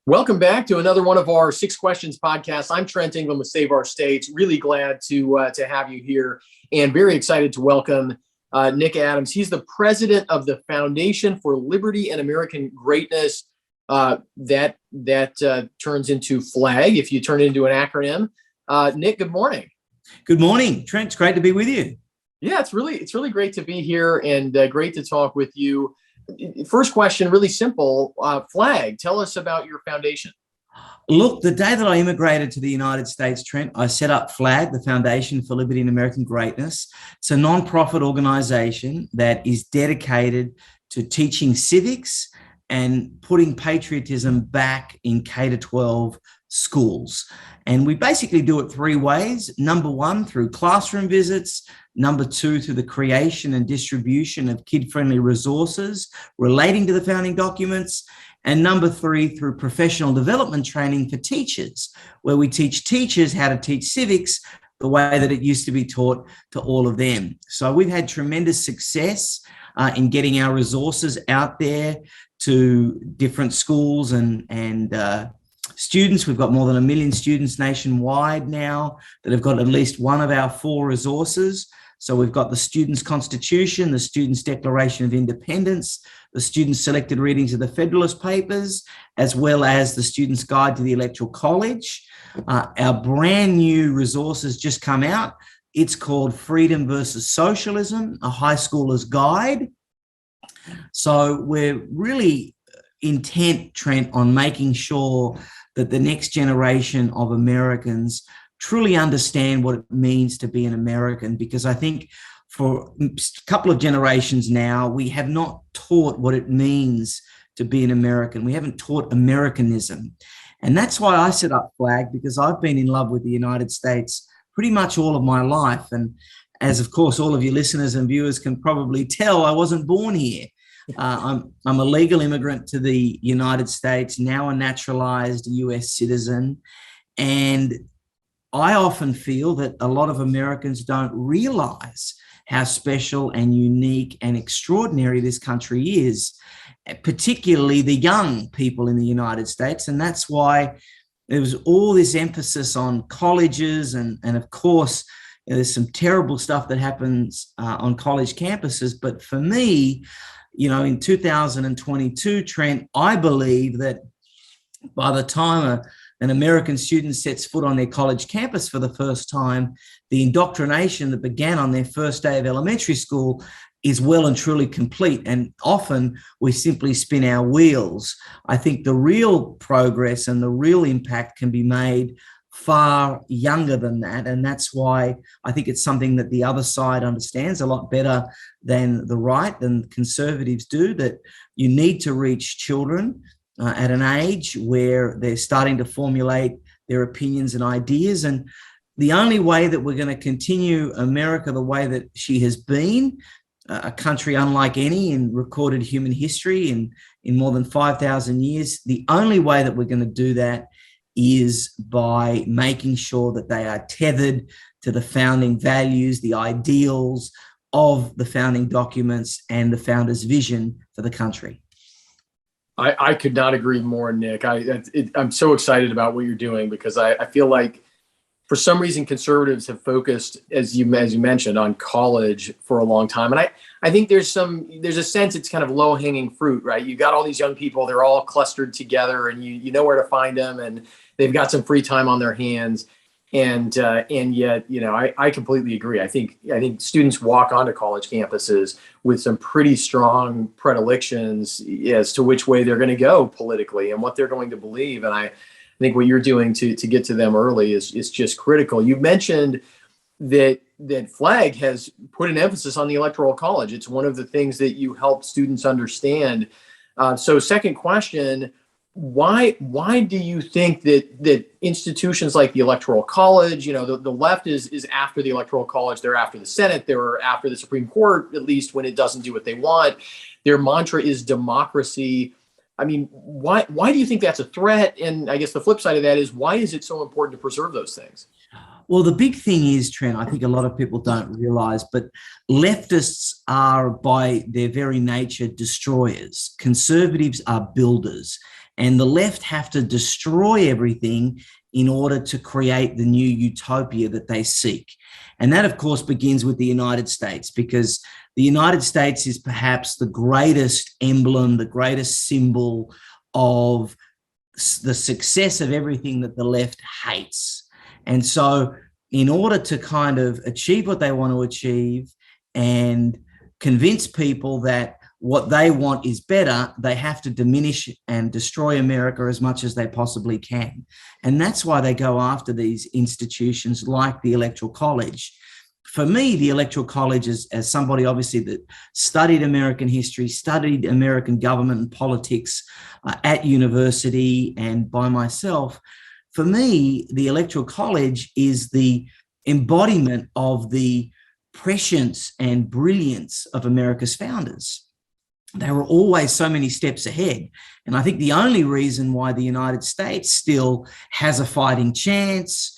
Welcome back to another one of our Six Questions podcasts. I'm Trent England with Save Our States. Really glad to have you here, and very excited to welcome Nick Adams. He's the president of the Foundation for Liberty and American Greatness. That turns into FLAG if you turn it into an acronym. Nick, good morning. Good morning, Trent. It's great to be with you. Yeah, it's really great to be here and great to talk with you. First question, really simple. FLAG, tell us about your foundation. Look, the day that I immigrated to the United States, Trent, I set up FLAG, the Foundation for Liberty and American Greatness. It's a non-profit organization that is dedicated to teaching civics and putting patriotism back in K-12 schools. And we basically do it three ways. Number one, through classroom visits. Number two, through the creation and distribution of kid-friendly resources relating to the founding documents. And number three, through professional development training for teachers, where we teach teachers how to teach civics the way that it used to be taught to all of them. So we've had tremendous success in getting our resources out there to different schools and students. We've got more than 1 million students nationwide now that have got at least one of our 4 resources. So we've got the Students' Constitution, the Students' Declaration of Independence, the Students' Selected Readings of the Federalist Papers, as well as the Students' Guide to the Electoral College. Our brand new resource has just come out. It's called Freedom versus Socialism, a high schooler's guide. So we're really intent, Trent, on making sure that the next generation of Americans truly understand what it means to be an American, because I think for a couple of generations now, we have not taught what it means to be an American. We haven't taught Americanism. And that's why I set up FLAG, because I've been in love with the United States pretty much all of my life. And as, of course, all of your listeners and viewers can probably tell, I wasn't born here. I'm a legal immigrant to the United States, now a naturalized US citizen. And I often feel that a lot of Americans don't realize how special and unique and extraordinary this country is, particularly the young people in the United States. And that's why there was all this emphasis on colleges. And of course, there's some terrible stuff that happens on college campuses. But for me, in 2022, Trent, I believe that by the time an American student sets foot on their college campus for the first time, the indoctrination that began on their first day of elementary school is well and truly complete. And often we simply spin our wheels. I think the real progress and the real impact can be made far younger than that. And that's why I think it's something that the other side understands a lot better than the right, than conservatives do, that you need to reach children at an age where they're starting to formulate their opinions and ideas. And the only way that we're going to continue America the way that she has been, a country unlike any in recorded human history in more than 5,000 years, the only way that we're going to do that is by making sure that they are tethered to the founding values, the ideals of the founding documents and the founders' vision for the country. I could not agree more, Nick. I'm so excited about what you're doing, because I feel like for some reason conservatives have focused, as you mentioned, on college for a long time. And I think there's a sense it's kind of low hanging fruit, right? You got all these young people, they're all clustered together, and you know where to find them, and they've got some free time on their hands. And yet, I completely agree. I think students walk onto college campuses with some pretty strong predilections as to which way they're going to go politically and what they're going to believe. And I think what you're doing to get to them early is just critical. You mentioned that FLAG has put an emphasis on the Electoral College. It's one of the things that you help students understand. So second question, why do you think that institutions like the Electoral College, the left is after the Electoral College, they're after the Senate, they're after the Supreme Court, at least when it doesn't do what they want. Their mantra is democracy. I mean, why do you think that's a threat? And I guess the flip side of that is, why is it so important to preserve those things? Well, the big thing is, Trent, I think a lot of people don't realize, but leftists are by their very nature destroyers. Conservatives are builders. And the left have to destroy everything in order to create the new utopia that they seek. And that, of course, begins with the United States, because the United States is perhaps the greatest emblem, the greatest symbol of the success of everything that the left hates. And so in order to kind of achieve what they want to achieve and convince people that what they want is better, they have to diminish and destroy America as much as they possibly can. And that's why they go after these institutions like the Electoral College. For me, the Electoral College, as somebody obviously that studied American history, studied American government and politics at university and by myself, for me, the Electoral College is the embodiment of the prescience and brilliance of America's founders. They were always so many steps ahead. And I think the only reason why the United States still has a fighting chance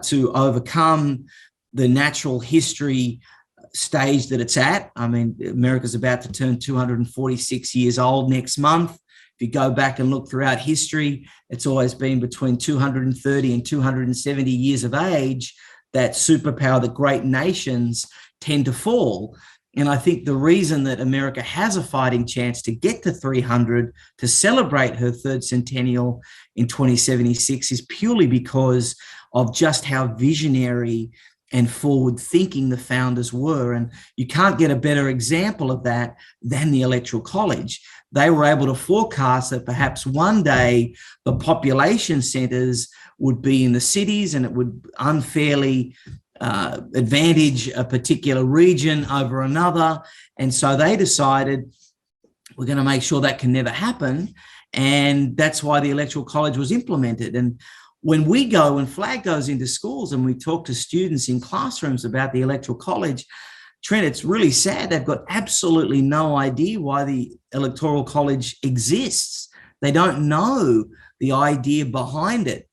to overcome the natural history stage that it's at. I mean, America's about to turn 246 years old next month. If you go back and look throughout history, it's always been between 230 and 270 years of age that superpower, the great nations tend to fall. And I think the reason that America has a fighting chance to get to 300, to celebrate her third centennial in 2076, is purely because of just how visionary and forward-thinking the founders were. And you can't get a better example of that than the Electoral College. They were able to forecast that perhaps one day the population centers would be in the cities and it would unfairly advantage a particular region over another. And so they decided, we're going to make sure that can never happen. And that's why the Electoral College was implemented. And when Flag goes into schools and we talk to students in classrooms about the Electoral College, Trent, it's really sad. They've got absolutely no idea why the Electoral College exists. They don't know the idea behind it.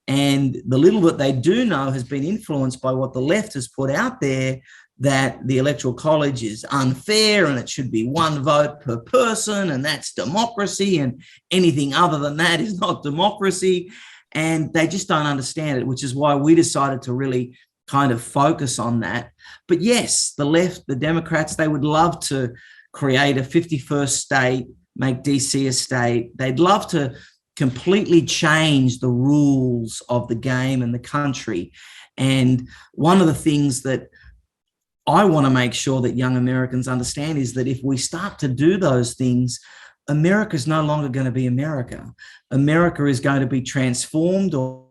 And the little that they do know has been influenced by what the left has put out there, that the Electoral College is unfair and it should be one vote per person, and that's democracy, and anything other than that is not democracy. And they just don't understand it, which is why we decided to really kind of focus on that. But yes, the left, the Democrats, they would love to create a 51st state, make DC a state. They'd love to completely change the rules of the game and the country. And one of the things that I want to make sure that young Americans understand is that if we start to do those things, America is no longer going to be America. America is going to be transformed, or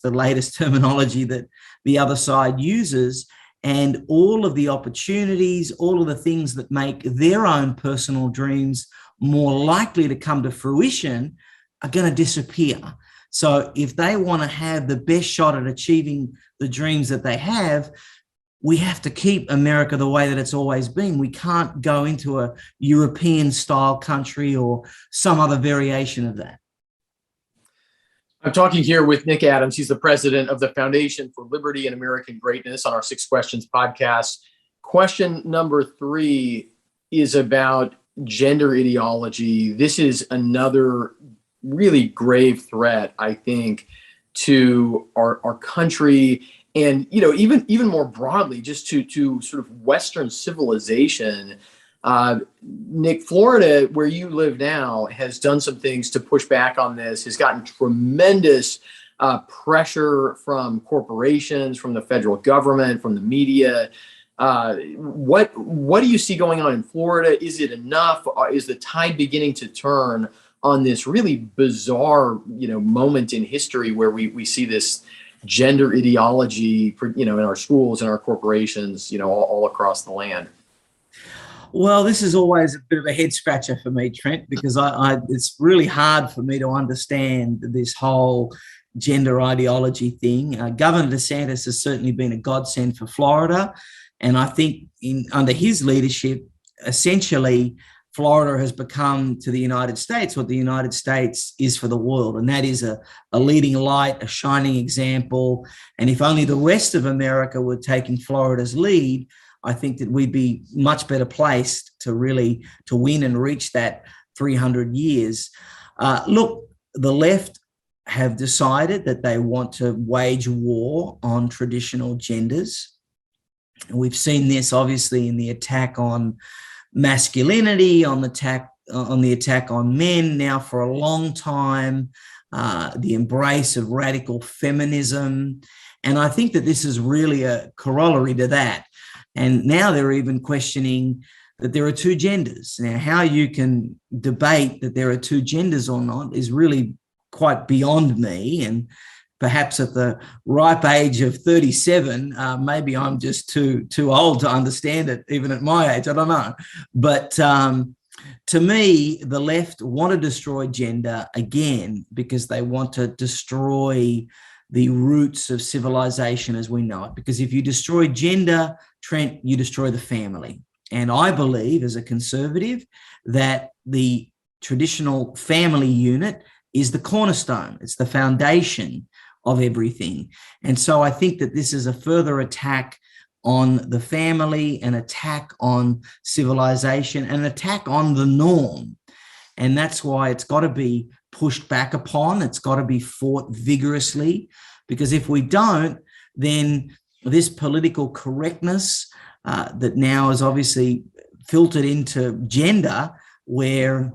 the latest terminology that the other side uses, and all of the opportunities, all of the things that make their own personal dreams more likely to come to fruition are going to disappear. So if they want to have the best shot at achieving the dreams that they have, we have to keep America the way that it's always been. We can't go into a European style country or some other variation of that. I'm talking here with Nick Adams. He's the president of the Foundation for Liberty and American Greatness on our 6 Questions podcast. Question number 3 is about gender ideology. This is another really grave threat, I think, to our country, and even more broadly, just to sort of Western civilization. Nick, Florida, where you live now, has done some things to push back on this, has gotten tremendous pressure from corporations, from the federal government, from the media. What do you see going on in Florida? Is it enough? Is the tide beginning to turn on this really bizarre, moment in history where we see this gender ideology, in our schools and our corporations, all across the land? Well, this is always a bit of a head scratcher for me, Trent, because it's really hard for me to understand this whole gender ideology thing. Governor DeSantis has certainly been a godsend for Florida. And I think under his leadership, essentially, Florida has become to the United States what the United States is for the world. And that is a leading light, a shining example. And if only the rest of America were taking Florida's lead, I think that we'd be much better placed to win and reach that 300 years. Look, the left have decided that they want to wage war on traditional genders. We've seen this obviously in the attack on masculinity, on the attack on men now for a long time, the embrace of radical feminism. And I think that this is really a corollary to that. And now they're even questioning that there are two genders. Now, how you can debate that there are two genders or not is really quite beyond me. And perhaps at the ripe age of 37, maybe I'm just too old to understand it, even at my age. I don't know. But to me, the left want to destroy gender again because they want to destroy the roots of civilization as we know it. Because if you destroy gender, Trent, you destroy the family. And I believe, as a conservative, that the traditional family unit is the cornerstone. It's the foundation of everything. And so I think that this is a further attack on the family, an attack on civilization, an attack on the norm. And that's why it's got to be pushed back upon. It's got to be fought vigorously, because if we don't, then this political correctness that now is obviously filtered into gender, where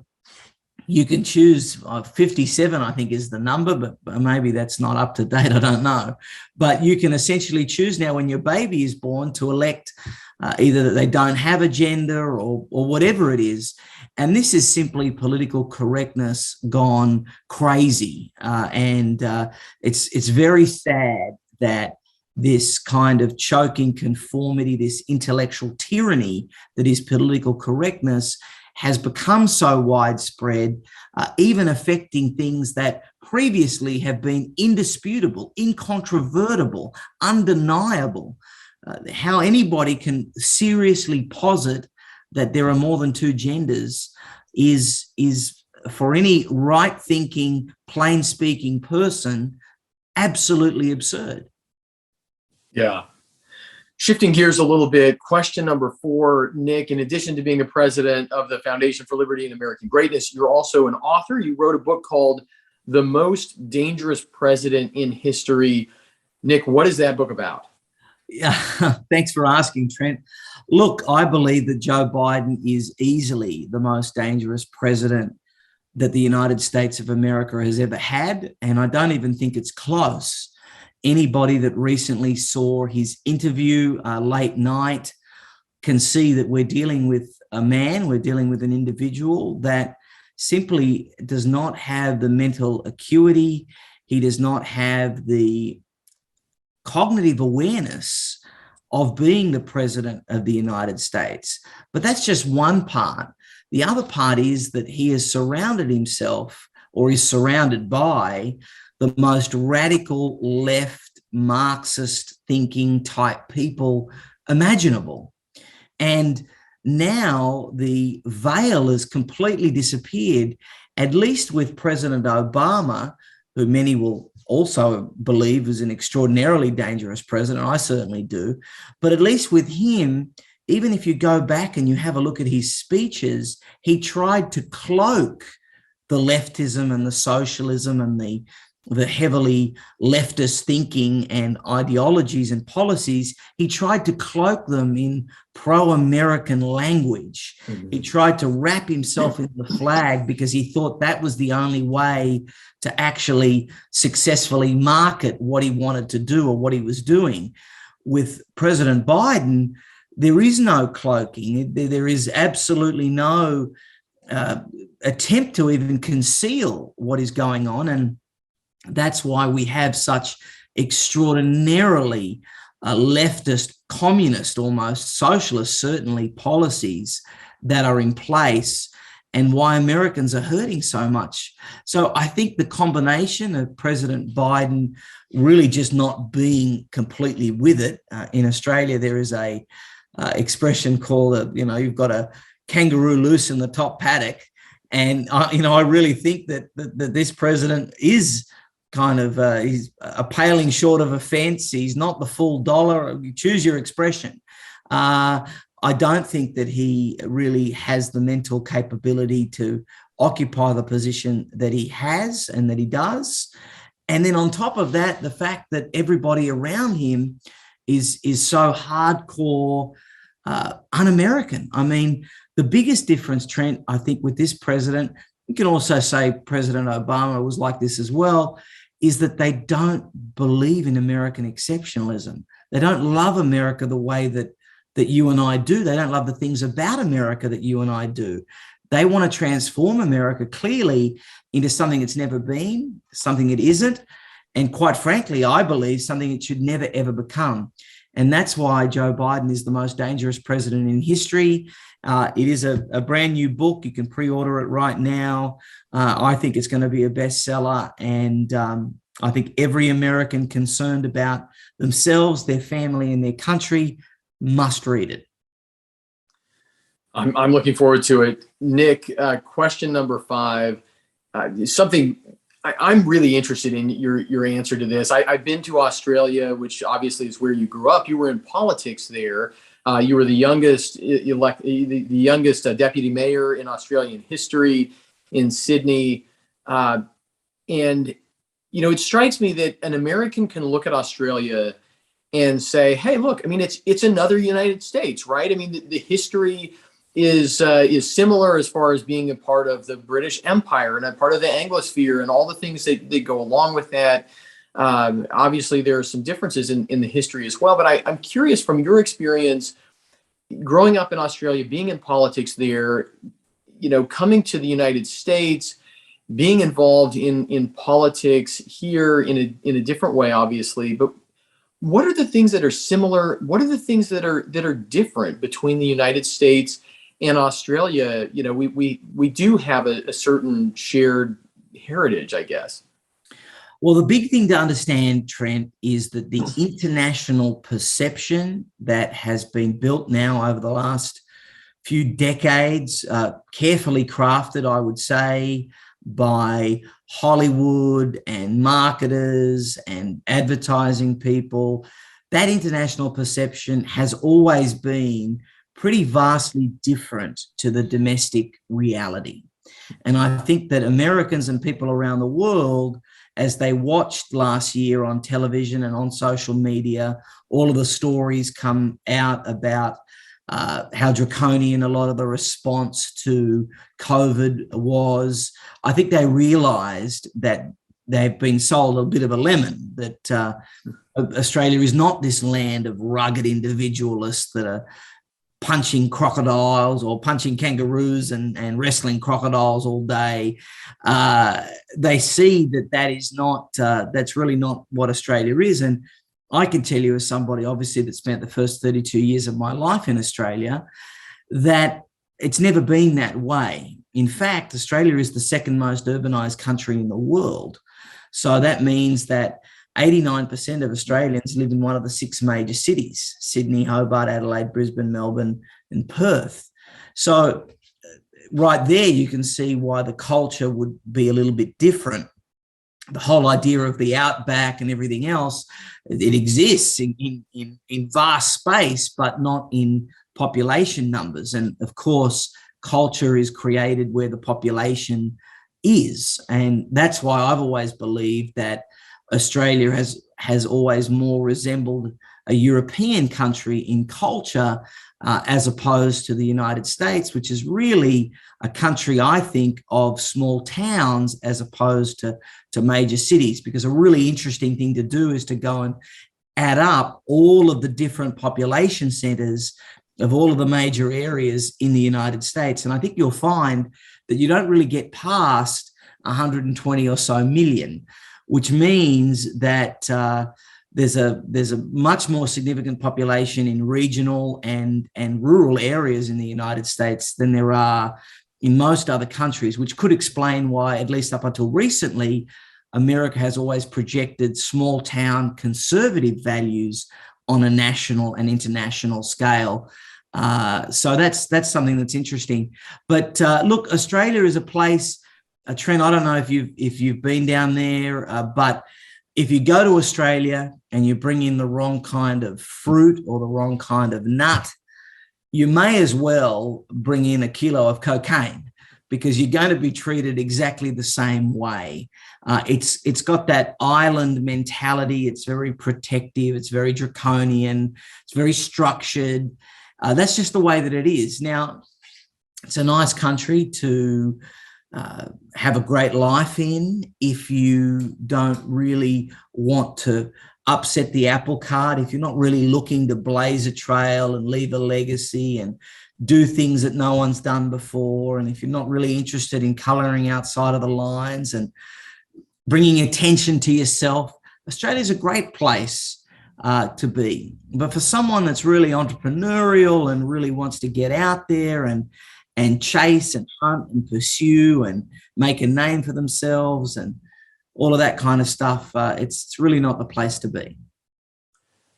you can choose 57, I think is the number, but maybe that's not up to date. I don't know. But you can essentially choose now when your baby is born to elect either that they don't have a gender or whatever it is. And this is simply political correctness gone crazy. And it's very sad that this kind of choking conformity, this intellectual tyranny that is political correctness has become so widespread, even affecting things that previously have been indisputable, incontrovertible, undeniable. How anybody can seriously posit that there are more than two genders is for any right-thinking, plain-speaking person, absolutely absurd. Yeah. Shifting gears a little bit, question number 4, Nick, in addition to being a president of the Foundation for Liberty and American Greatness, you're also an author. You wrote a book called The Most Dangerous President in History. Nick, what is that book about? Yeah, thanks for asking, Trent. Look, I believe that Joe Biden is easily the most dangerous president that the United States of America has ever had, and I don't even think it's close. Anybody that recently saw his interview late night can see that we're dealing with a man, we're dealing with an individual that simply does not have the mental acuity. He does not have the cognitive awareness of being the president of the United States. But that's just one part. The other part is that he has surrounded himself, or is surrounded by, the most radical left Marxist thinking type people imaginable. And now the veil has completely disappeared, at least with President Obama, who many will also believe is an extraordinarily dangerous president. I certainly do. But at least with him, even if you go back and you have a look at his speeches, he tried to cloak the leftism and the socialism and the heavily leftist thinking and ideologies and policies. He tried to cloak them in pro-American language. Mm-hmm. He tried to wrap himself in the flag because he thought that was the only way to actually successfully market what he wanted to do or what he was doing. With President Biden, there is no cloaking. There is absolutely no attempt to even conceal what is going on. And that's why we have such extraordinarily leftist, communist, almost socialist, certainly, policies that are in place, and why Americans are hurting so much. So I think the combination of President Biden really just not being completely with it. In Australia, there is a expression called, you've got a kangaroo loose in the top paddock. And, I really think that this president is kind of, he's a paling short of a fence. He's not the full dollar. You choose your expression. I don't think that he really has the mental capability to occupy the position that he has and that he does. And then on top of that, the fact that everybody around him is so hardcore un-American. I mean, the biggest difference, Trent, I think with this president, you can also say President Obama was like this as well, is that they don't believe in American exceptionalism. They don't love America the way that you and I do. They don't love the things about America that you and I do. They want to transform America clearly into something it's never been, something it isn't, and quite frankly, I believe something it should never, ever become. And that's why Joe Biden is the most dangerous president in history. It is a brand new book. You can pre-order it right now. I think it's going to be a bestseller. And I think every American concerned about themselves, their family, and their country must read it. I'm looking forward to it. Nick, question number 5, something I'm really interested in your answer to this. I've been to Australia, which obviously is where you grew up. You were in politics there. You were the youngest deputy mayor in Australian history in Sydney. And, it strikes me that an American can look at Australia and say, hey, look, I mean, it's another United States, right? I mean, the history is similar as far as being a part of the British Empire and a part of the Anglosphere and all the things that go along with that. Obviously, there are some differences in the history as well. But I'm curious, from your experience growing up in Australia, being in politics there, coming to the United States, being involved in politics here in a different way, obviously. But what are the things that are similar? What are the things that are different between the United States and Australia? We do have a certain shared heritage, I guess. Well, the big thing to understand, Trent, is that the international perception that has been built now over the last few decades, carefully crafted, I would say, by Hollywood and marketers and advertising people, that international perception has always been pretty vastly different to the domestic reality. And I think that Americans and people around the world, as they watched last year on television and on social media, all of the stories come out about how draconian a lot of the response to COVID was. I think they realized that they've been sold a bit of a lemon, that Australia is not this land of rugged individualists that are punching crocodiles or punching kangaroos and wrestling crocodiles all day. They see that is not, that's really not what Australia is. And I can tell you, as somebody obviously that spent the first 32 years of my life in Australia, that it's never been that way. In fact, Australia is the second most urbanized country in the world. So that means that 89% of Australians live in one of the 6 major cities: Sydney, Hobart, Adelaide, Brisbane, Melbourne, and Perth. So right there, you can see why the culture would be a little bit different. The whole idea of the outback and everything else, it exists in vast space, but not in population numbers. And of course, culture is created where the population is. And that's why I've always believed that Australia has always more resembled a European country in culture, as opposed to the United States, which is really a country, I think, of small towns as opposed to major cities. Because a really interesting thing to do is to go and add up all of the different population centers of all of the major areas in the United States. And I think you'll find that you don't really get past 120 or so million, which means that there's a much more significant population in regional and rural areas in the United States than there are in most other countries, which could explain why, at least up until recently, America has always projected small town conservative values on a national and international scale. So that's something that's interesting. But look, Australia is a place, Trent, I don't know if you've been down there, but if you go to Australia and you bring in the wrong kind of fruit or the wrong kind of nut, you may as well bring in a kilo of cocaine, because you're going to be treated exactly the same way. It's got that island mentality. It's very protective. It's very draconian. It's very structured. That's just the way that it is. Now, it's a nice country to have a great life in if you don't really want to upset the apple cart, if you're not really looking to blaze a trail and leave a legacy and do things that no one's done before, and if you're not really interested in coloring outside of the lines and bringing attention to yourself, Australia's a great place to be. But for someone that's really entrepreneurial and really wants to get out there and chase and hunt and pursue and make a name for themselves and all of that kind of stuff, it's really not the place to be.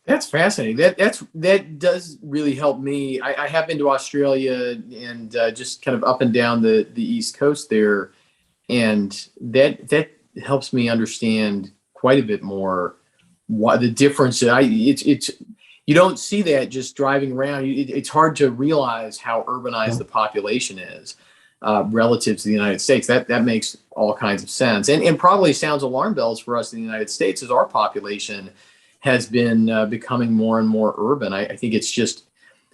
That's fascinating. That does really help me. I have been to Australia and just kind of up and down the East Coast there, and that helps me understand quite a bit more why the difference. It's you don't see that just driving around. It's hard to realize how urbanized the population is relative to the United States. That makes all kinds of sense, and probably sounds alarm bells for us in the United States as our population has been becoming more and more urban. I think it's just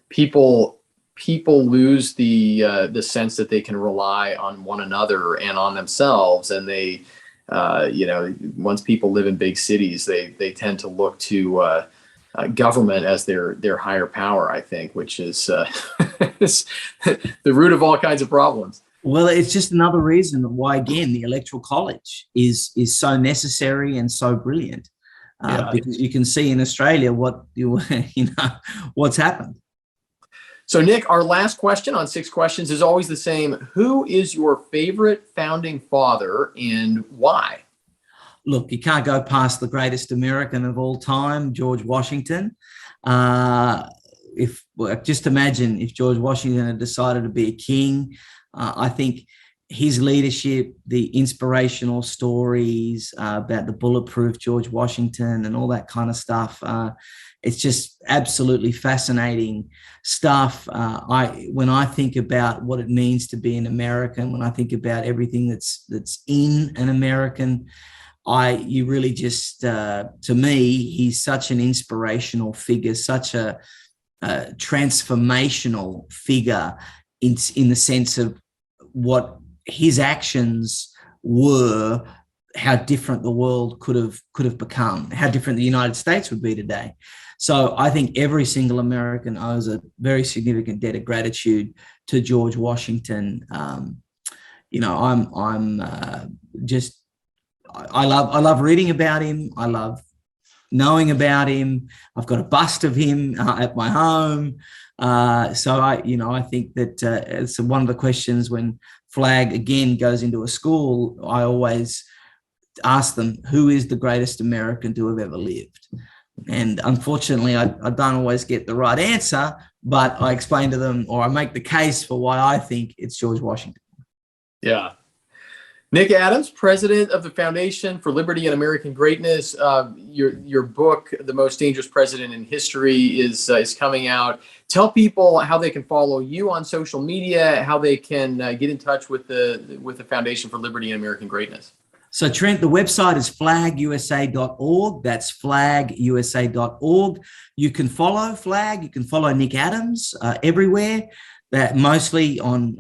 people lose the sense that they can rely on one another and on themselves, and they once people live in big cities, they tend to look to government as their higher power, I think, which is is the root of all kinds of problems. Well, it's just another reason why, again, the Electoral College is so necessary and so brilliant. Because you can see in Australia what's happened. So, Nick, our last question on 6 questions is always the same. Who is your favorite founding father and why? Look, you can't go past the greatest American of all time, George Washington. Just imagine if George Washington had decided to be a king. I think his leadership, the inspirational stories about the bulletproof George Washington and all that kind of stuff, it's just absolutely fascinating stuff. When I think about what it means to be an American, when I think about everything that's in an American, you really just, to me, he's such an inspirational figure, such a transformational figure in the sense of what his actions were, how different the world could have become, how different the United States would be today. So I think every single American owes a very significant debt of gratitude to George Washington. I love reading about him. I love knowing about him. I've got a bust of him at my home. So I think that it's one of the questions when Flag again goes into a school, I always ask them, who is the greatest American to have ever lived? And unfortunately, I don't always get the right answer, but I explain to them, or I make the case for why I think it's George Washington. Yeah. Nick Adams, president of the Foundation for Liberty and American Greatness. Your book, The Most Dangerous President in History, is coming out. Tell people how they can follow you on social media, how they can get in touch with the Foundation for Liberty and American Greatness. So, Trent, the website is flagusa.org. That's flagusa.org. You can follow Flag. You can follow Nick Adams everywhere, mostly on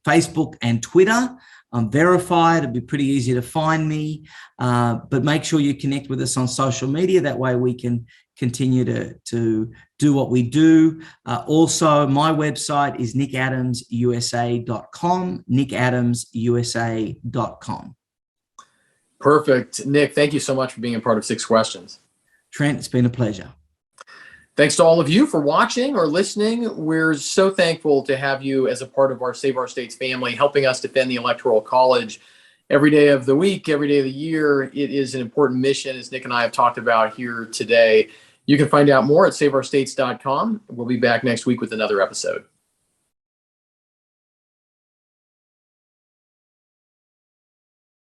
Facebook and Twitter. I'm verified. It'd be pretty easy to find me, but make sure you connect with us on social media. That way we can continue to do what we do. Also, my website is nickadamsusa.com, nickadamsusa.com. Perfect. Nick, thank you so much for being a part of 6 Questions. Trent, it's been a pleasure. Thanks to all of you for watching or listening. We're so thankful to have you as a part of our Save Our States family, helping us defend the Electoral College every day of the week, every day of the year. It is an important mission, as Nick and I have talked about here today. You can find out more at saveourstates.com. We'll be back next week with another episode.